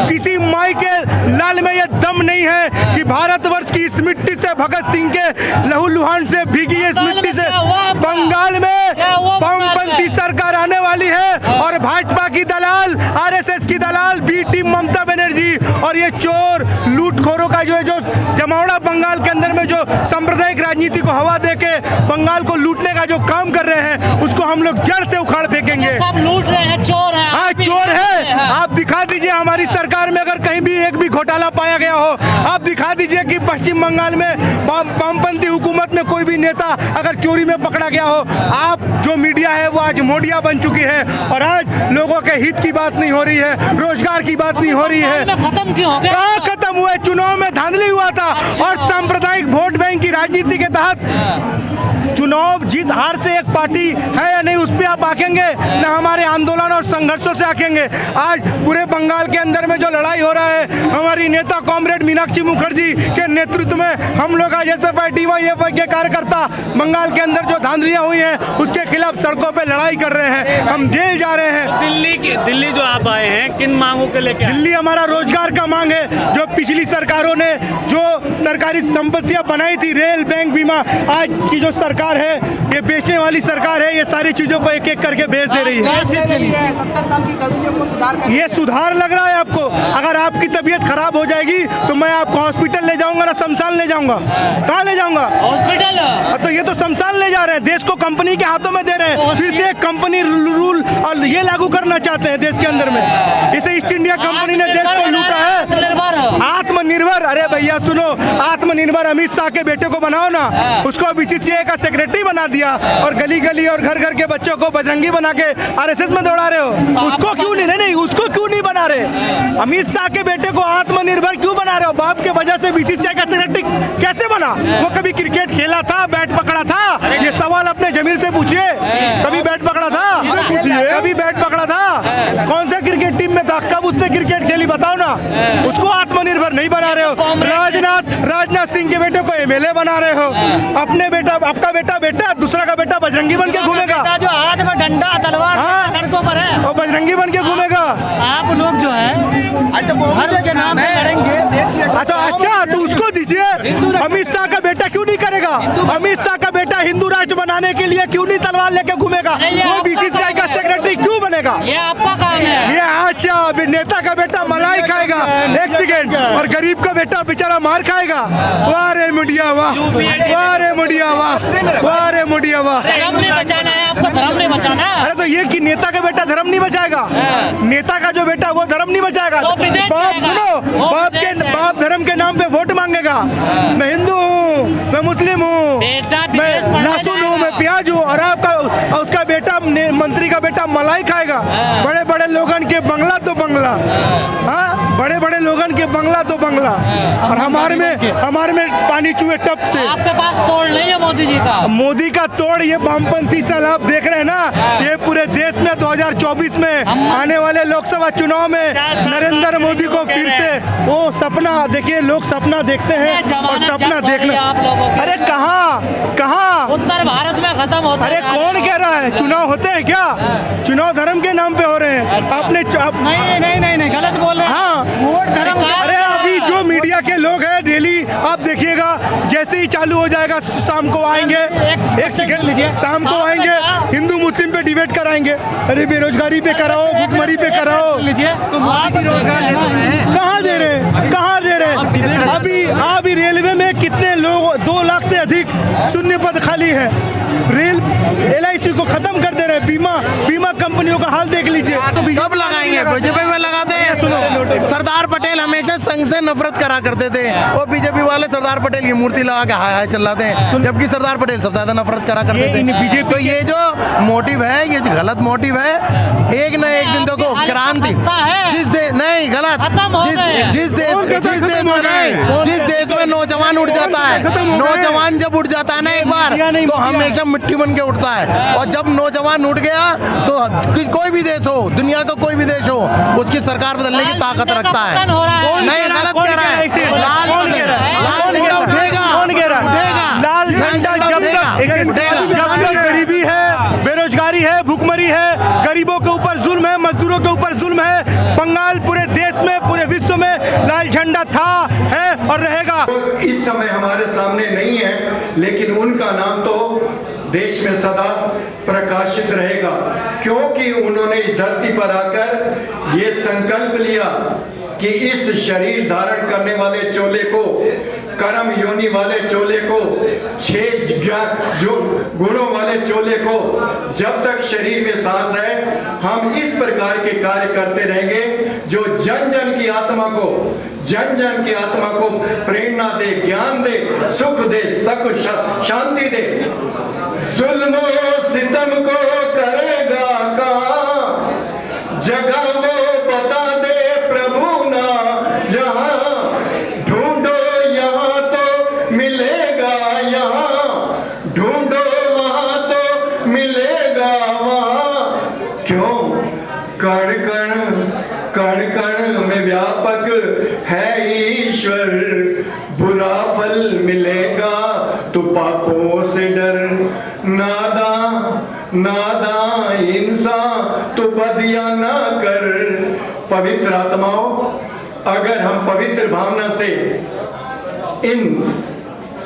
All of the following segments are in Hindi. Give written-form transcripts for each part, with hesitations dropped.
किसी माई के लाल में ये दम नहीं है कि भारतवर्ष की इस मिट्टी से, भगत सिंह के लहू लुहान से भीगी इस मिट्टी से बंगाल में वामपंथी सरकार आने वाली है। और भाजपा की दलाल, आरएसएस की दलाल बी टीम ममता बनर्जी और ये चोर लूटखोरों का जो जमावड़ा बंगाल के अंदर में जो सांप्रदायिक राजनीति को हवा देके बंगाल को लूटने का जो काम कर रहे हैं, उसको हम लोग जड़ से उखाड़ फेंकेंगे। सब लूट रहे हैं, चोर है। हाँ, चोर है। आप दिखा दीजिए हमारी सरकार में अगर कहीं भी एक भी घोटाला पाया गया हो। आप दिखा दीजिए कि पश्चिम बंगाल में वामपंथी हुकूमत में कोई भी नेता अगर चोरी में पकड़ा गया हो। आप जो मीडिया है वो आज मोडिया बन चुकी है और आज लोगों के हित की बात नहीं हो रही है, रोजगार की बात नहीं हो रही है। खत्म क्यों हो गया? कहाँ खत्म हुआ? चुनाव में धांधली हुआ था और सांप्रदायिक वोट बैंक की राजनीति के तहत चुनाव जीत हार से एक पार्टी है या नहीं, उस पर आप आकेंगे ना हमारे आंदोलन और संघर्षों से आकेंगे। आज पूरे बंगाल के अंदर में जो लड़ाई हो रहा है, हमारी नेता कॉमरेड मीनाक्षी मुखर्जी के नेतृत्व में हम लोग आज एसएफआई के कार्यकर्ता बंगाल के अंदर जो धांधलियां हुई हैं उसके खिलाफ सड़कों पे लड़ाई कर रहे हैं। हम जेल जा रहे हैं। दिल्ली जो आप आए हैं, किन मांगों के लेके? दिल्ली हमारा रोजगार का मांग है। जो पिछली सरकारों ने जो सरकारी संपत्तियां बनाई थी, रेल, बैंक, बीमा, आज की जो सरकार है ये बेचने वाली सरकार है। ये सारी चीजों को एक एक करके बेच दे रही है। 70 साल की गलतियों को सुधार ये सुधार लग रहा है आपको? अगर आपकी तबीयत खराब हो जाएगी तो मैं आपको हॉस्पिटल ले जाऊंगा ना शमशान ले जाऊंगा? कहाँ ले जाऊंगा? हॉस्पिटल। तो ये तो शमशान ले जा रहे हैं, देश को कंपनी के हाथों में दे रहे हैं। फिर से एक कंपनी रूल और ये लागू करना चाहते हैं देश के अंदर में। इसे ईस्ट इंडिया कंपनी ने देश को लूटा है। आत्मनिर्भर, अरे भैया सुनो, आत्मनिर्भर अमित शाह के बेटे को बनाओ ना, उसको बीसीसीआई का सेक्रेटरी बना दिया और गली गली और घर घर के बच्चों को बजरंगी बना के आरएसएस में दौड़ा रहे हो। उसको क्यों नहीं, उसको क्यों नहीं बना रहे? अमित शाह के बेटे को आत्मनिर्भर क्यों बना रहे हो? बाप के वजह से बीसीसीआई का सेक्रेटरी कैसे बना? वो कभी क्रिकेट खेला था, बैट पकड़ा था? ये सवाल अपने जमीर से पूछिए। कभी बैट पकड़ा था? कभी बैट पकड़ा था? कौन सा क्रिकेट टीम में था? कब उसने क्रिकेट खेली? बताओ ना। उसको आत्मनिर्भर नहीं बना रहे हो। राजनाथ सिंह के बेटे को एमएलए बना रहे हो। अपने बेटा, आपका बेटा दूसरा का बेटा बजरंगी बन के घूमेगा, जो हाथ में डंडा तलवार सड़कों पर है, और बजरंगी बन के घूमेगा। आप लोग जो है धर्म के नाम पे लड़ेंगे। अच्छा, तो उसको दीजिए। अमित शाह का बेटा क्यों नहीं करेगा? अमित शाह का बेटा हिंदू राष्ट्र बनाने के लिए क्यों नहीं तलवार लेके घूमेगा? वो बीसीसीआई का सेक्रेटरी क्यों बनेगा? ये आपका काम है। ये अच्छा, नेता का बेटा मलाई खाएगा एक सेकेंड, और गरीब का बेटा बेचारा मार खाएगा। वाह रे मीडिया वाह, वाह रे मीडिया वाह, वाह रे मीडिया वाह। धर्म नहीं बचाना है आपको, धर्म नहीं बचाना। अरे तो ये कि नेता का बेटा धर्म नहीं बचाएगा? नेता का जो बेटा वो धर्म नहीं बचाएगा? बाप धर्म के नाम पे वोट मांगेगा। मैं हिंदू हूँ, मैं मुस्लिम हूँ, मैं लहसुन हूँ, मैं प्याज हूँ, और आपका उसका बेटा मंत्री का बेटा मलाई खाएगा। बड़े बड़े लोगन के बंगला तो बंगला, हाँ, बड़े बड़े लोगन के बंगला तो बंगला, और हमारे में पानी चूहे टप से। आपके पास तोड़ नहीं है मोदी जी का? मोदी का तोड़ ये वामपंथी साल आप देख रहे हैं ना। ये पूरे देश में 2024 में आने वाले लोकसभा चुनाव में नरेंद्र मोदी को फिर से वो सपना, देखिए लोग सपना देखते हैं और सपना देखना। अरे कहाँ उत्तर भारत में खत्म होता है। अरे कौन कह रहा है चुनाव होते हैं क्या? चुनाव धर्म के नाम पे हो रहे हैं। आपने नहीं गलत बोल रहे हैं। हाँ, वोट धर्म। अरे अभी जो मीडिया के लोग हैं डेली आप देखिएगा, जैसे ही चालू हो जाएगा शाम को आएंगे, एक सेकंड, शाम को आएंगे हिंदू मुस्लिम पे डिबेट कराएंगे। अरे बेरोजगारी पे कराओ, भुखमरी पे कराओ। कहाँ दे रहे हैं? अभी रेलवे में कितने लोग, 2 लाख से अधिक शून्य पद खाली है। रेल LIC को खत्म कर दे रहे हैं। बीमा कंपनियों का हाल देख लीजिए। कब लगाएंगे? बीजेपी में लगाते हैं। सुनो, सरदार पटेल हमेशा संघ से नफरत करा करते थे, वो बीजेपी वाले सरदार पटेल की मूर्ति लगा के हाय हाय चिल्लाते हैं, जबकि सरदार पटेल सबसे ज्यादा नफरत करा करते थे। तो ये जो मोटिव है, ये जो गलत मोटिव है, एक न एक दिन देखो क्रांति, जिस देश में नौजवान उठ जाता है, नौजवान जब उठ जाता है ना एक बार, तो हमेशा मिट्टी बन के उठता है। और जब नौजवान उठ गया तो कोई भी देश हो, दुनिया का कोई भी देश हो, उसकी सरकार बदलने की ताकत रखता है। नहीं, गलत कह रहा है। लाल झंडा जब तक गरीबी है, बेरोजगारी है, भुखमरी है, गरीबों के ऊपर जुल्म है, मजदूरों के ऊपर जुल्म है, बंगाल पूरे देश में, पूरे झंडा था, है और रहेगा। इस समय हमारे सामने नहीं है, लेकिन उनका नाम तो देश में सदा प्रकाशित रहेगा, क्योंकि उन्होंने इस धरती पर आकर ये संकल्प लिया कि इस शरीर धारण करने वाले चोले को, कर्म योनि वाले चोले को, 6 जो गुणों वाले चोले को, जब तक शरीर में सांस है हम इस प्रकार के कार्य करते रहेंगे जो जन जन की आत्मा को, जन जन की आत्मा को प्रेरणा दे, ज्ञान दे, सुख दे, शांति दे। जुल्म सितम को करेगा कहाँ, जगह वो बता दे प्रभु ना जहां, ढूंढो यहाँ तो मिलेगा यहाँ, ढूंढो वहां तो मिलेगा वहां। क्यों? कण कण कण कण में व्यापक है ईश्वर, बुरा फल मिलेगा तो पापों से डर, नादा नादा इंसान तो बदिया ना कर। पवित्र आत्माओं, अगर हम पवित्र भावना से इन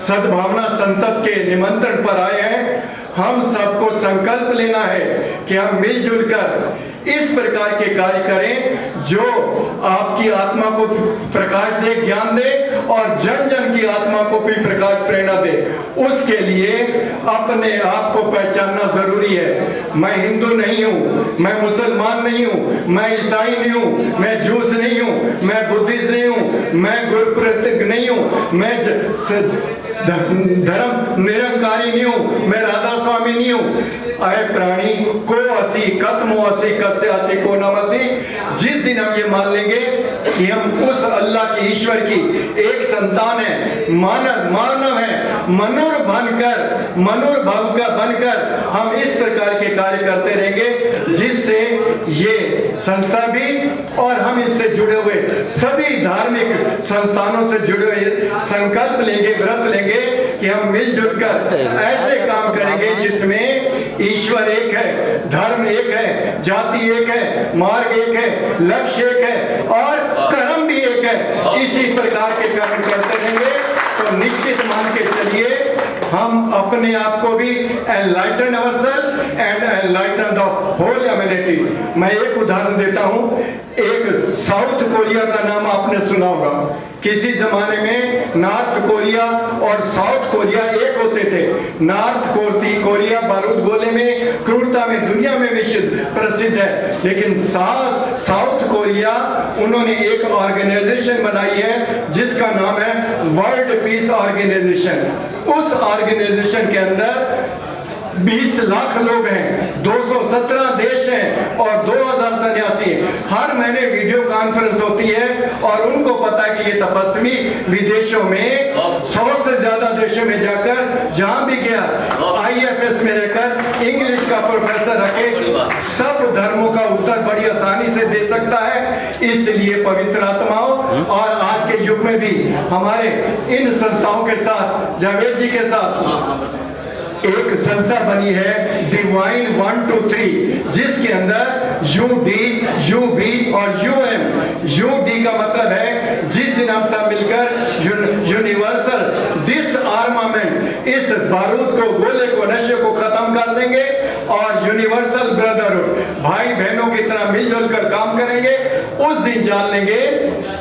सद्भावना संसद के निमंत्रण पर आए हैं, हम सबको संकल्प लेना है कि हम मिलजुल कर इस प्रकार के कार्य करें जो आपकी आत्मा को प्रकाश दे, ज्ञान दे और जन जन की आत्मा को भी प्रकाश प्रेरणा दे। उसके लिए अपने आप को पहचानना जरूरी है। मैं हिंदू नहीं हूँ, मैं मुसलमान नहीं हूँ, मैं ईसाई नहीं हूँ, मैं जूस नहीं हूँ, मैं बुद्धिस्ट नहीं हूँ, मैं गुरुप्रतिक नहीं हूँ, मैं धर्म निरंकारी नहीं हूँ, मैं राधा स्वामी नहीं हूँ। आए प्राणी को असी कत्मो असी कस्य असी को नमसी। जिस दिन हम ये मान लेंगे कि हम उस अल्लाह की, ईश्वर की एक संतान है, मानव है, मनुर्भव का बनकर हम इस प्रकार के कार्य करते रहेंगे, जिससे ये संस्था भी और हम इससे जुड़े हुए सभी धार्मिक संस्थानों से जुड़े हुए संकल्प लेंगे, व्रत लेंगे कि हम मिलजुल कर ऐसे काम करेंगे जिसमें ईश्वर एक है, धर्म एक है, जाति एक है, मार्ग एक है, लक्ष्य एक है और कर्म भी एक है। इसी प्रकार के कर्म करते रहेंगे तो निश्चित मान के चलिए हम अपने आप को भी enlighten ourselves and enlighten the whole humanity. मैं एक उदाहरण देता हूं। एक साउथ कोरिया का नाम आपने सुना होगा। किसी जमाने में नॉर्थ कोरिया और साउथ कोरिया एक होते थे। नॉर्थ कोरिया बारूद गोले में, क्रूरता में दुनिया में प्रसिद्ध है, लेकिन साउथ कोरिया उन्होंने एक ऑर्गेनाइजेशन बनाई है जिसका नाम है वर्ल्ड पीस ऑर्गेनाइजेशन। उस ऑर्गेनाइजेशन के अंदर 20 लाख लोग हैं, 217 देश हैं और 2000 सन्यासी हैं। हर महीने वीडियो कॉन्फ्रेंस होती है और उनको पता है कि ये तपस्वी विदेशों में 100 से ज्यादा देशों में जाकर, जहां भी गया IFS में रहकर इंग्लिश का प्रोफेसर रखे सब धर्मों का उत्तर बड़ी आसानी से दे सकता है। इसलिए पवित्र आत्माओं और आज के युग में भी हमारे इन संस्थाओं के साथ, जावेद जी के साथ एक संस्था बनी है डिवाइन 1 2 3, जिसके अंदर UD, UB और UM। UD का मतलब है जिस दिन हम सब मिलकर यूनिवर्सल डिसआर्मामेंट, इस बारूद को, गोले को, नशे को खत्म कर देंगे और यूनिवर्सल ब्रदरहुड, भाई बहनों की तरह मिलजुल कर काम करेंगे। उस दिन जान लेंगे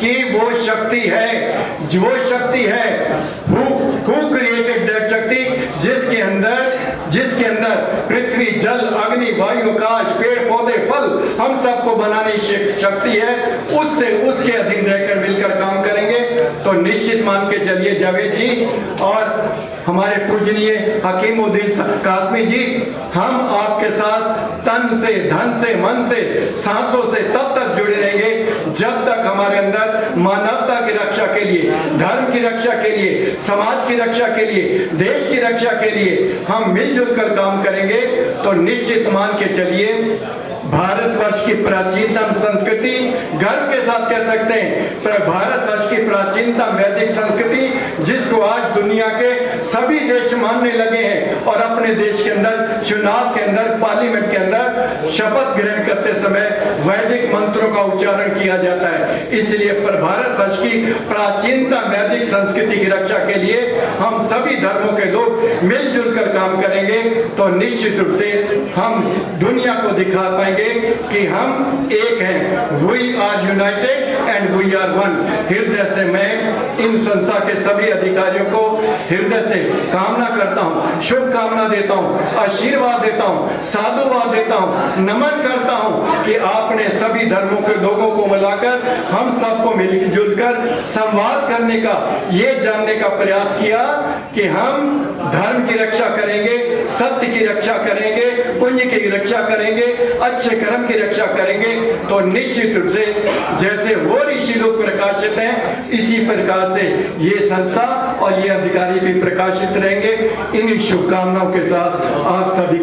कि वो शक्ति है, जो शक्ति है हु क्रिएटेड दैट शक्ति, जिसके अंदर पृथ्वी, जल, अग्नि, वायु, आकाश, पेड़ पौधे, फल हम सबको बनाने की शक्ति है। उससे उसके अधीन रहकर मिलकर काम करेंगे तो निश्चित मान के चलिए जावेद जी और हमारे पूजनीय हकीमुद्दीन कासमी जी, हम आपके साथ तन से, धन से, मन से, सांसों से तब तक जुड़े रहेंगे जब तक हमारे अंदर मानवता की रक्षा के लिए, धर्म की रक्षा के लिए, समाज की रक्षा के लिए, देश की रक्षा के लिए हम मिलजुल कर काम करेंगे तो निश्चित मान के चलिए भारतवर्ष की प्राचीनतम संस्कृति गर्व के साथ कह सकते हैं, पर भारतवर्ष की प्राचीनतम वैदिक संस्कृति जिसको आज दुनिया के सभी देश मानने लगे हैं और अपने देश के अंदर चुनाव के अंदर पार्लियामेंट के अंदर शपथ ग्रहण करते समय वैदिक मंत्रों का उच्चारण किया जाता है। इसलिए पर भारतवर्ष की प्राचीनतम वैदिक संस्कृति की रक्षा के लिए हम सभी धर्मों के लोग मिलजुल कर काम करेंगे तो निश्चित रूप से हम दुनिया को दिखा पाएंगे कि हम एक हैं। We are united and we are one. हृदय से मैं इन संस्था के सभी अधिकारियों को हृदय से कामना करता हूं, शुभकामना देता हूं, आशीर्वाद देता हूं, साधुवाद देता हूं, नमन करता हूं कि आपने सभी धर्मों के लोगों को मिलाकर हम सबको मिलजुल कर संवाद करने का, ये जानने का प्रयास किया कि हम धर्म की रक्षा करेंगे, सत्य की रक्षा करेंगे, पुण्य की रक्षा करेंगे, अच्छे कर्म की रक्षा करेंगे तो निश्चित रूप से जैसे वो ऋषि लोग प्रकाशित हैं इसी प्रकार से ये संस्था और ये अधिकारी भी प्रकाशित रहेंगे। इन शुभकामनाओं के साथ आप सभी